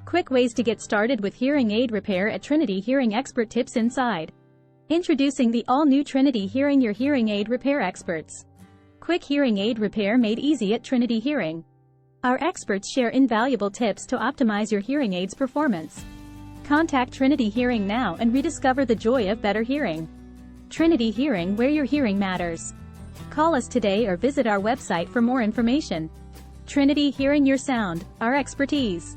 Quick ways to get started with hearing aid repair at Trinity Hearing Expert Tips Inside. Introducing the all-new Trinity Hearing, your hearing aid repair experts. Quick hearing aid repair made easy at Trinity Hearing. Our experts share invaluable tips to optimize your hearing aid's performance. Contact Trinity Hearing now and rediscover the joy of better hearing. Trinity Hearing, where your hearing matters. Call us today or visit our website for more information. Trinity Hearing, your sound, our expertise.